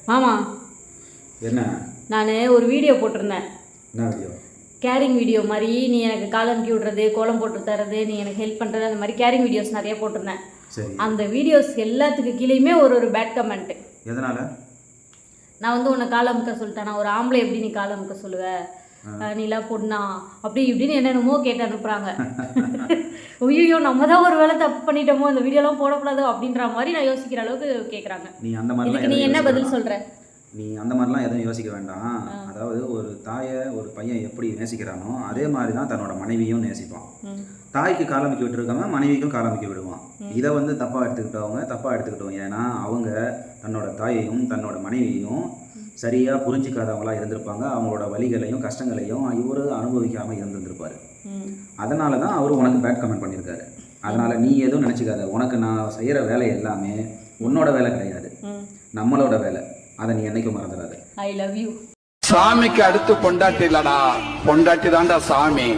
மாமா என்ன? நான் ஒரு வீடியோ போட்டிருந்தேன். என்ன வீடியோ? கேரிங் வீடியோ மாதிரி. நீ எனக்கு கால் அனுப்பி விட்றது, கோலம் போட்டு தர்றது, நீ எனக்கு ஹெல்ப் பண்ணுறது, அந்த மாதிரி கேரிங் வீடியோஸ் நிறைய போட்டிருந்தேன். சரி. அந்த வீடியோஸ் எல்லாத்துக்கு கீழேயுமே ஒரு பேட் கமெண்ட். எதனால்? நான் வந்து உன்னை கால் அமுக்க சொல்லிட்டேன். நான் ஒரு ஆம்பளை எப்படி நீ கால் அமுக்க சொல்லுவ, நீலாம் பொண்ணா அப்படி இப்படின்னு என்னென்னமோ கேட்டு அனுப்புகிறாங்க. ஐயோ நம்ம தான் ஒரு வேலை தப்பு பண்ணிட்டோமோ, இந்த வீடியோலாம் போடக்கூடாதோ அப்படின்ற மாதிரி நான் யோசிக்கிற அளவுக்கு கேட்குறாங்க. நீ அந்த மாதிரி இதுக்கு நீ என்ன பதில் சொல்கிற? நீ அந்த மாதிரிலாம் எதுவும் யோசிக்க வேண்டாம். அதாவது ஒரு தாயை ஒரு பையன் எப்படி நேசிக்கிறானோ அதே மாதிரி தான் தன்னோட மனைவியும் நேசிப்பான். தாய்க்கு காலமிக்க விட்டுருக்காம மனைவிக்கும் காலமிக்க விடுவான். இதை வந்து தப்பாக எடுத்துக்கிட்டவங்க ஏன்னா அவங்க தன்னோட தாயையும் தன்னோட மனைவியையும் சரியாக புரிஞ்சிக்காதவங்களா இருந்திருப்பாங்க. அவங்களோட வலிகளையும் கஷ்டங்களையும் இவர் அனுபவிக்காமல் இருந்திருப்பார். அதனால தான் அவர் உனக்கு பேட் கமெண்ட் பண்ணியிருக்காரு. அதனால் நீ எதுவும் நினச்சிக்காத. உனக்கு நான் செய்கிற வேலை எல்லாமே உன்னோட வேலை கிடையாது, நம்மளோட வேலை. அதை நீ என்னைக்கும் மறந்துடாத. I love you. சாமிக்கு அடுத்து பொண்டாட்டி இல்லடா, பொண்டாட்டி தான்டா சாமி.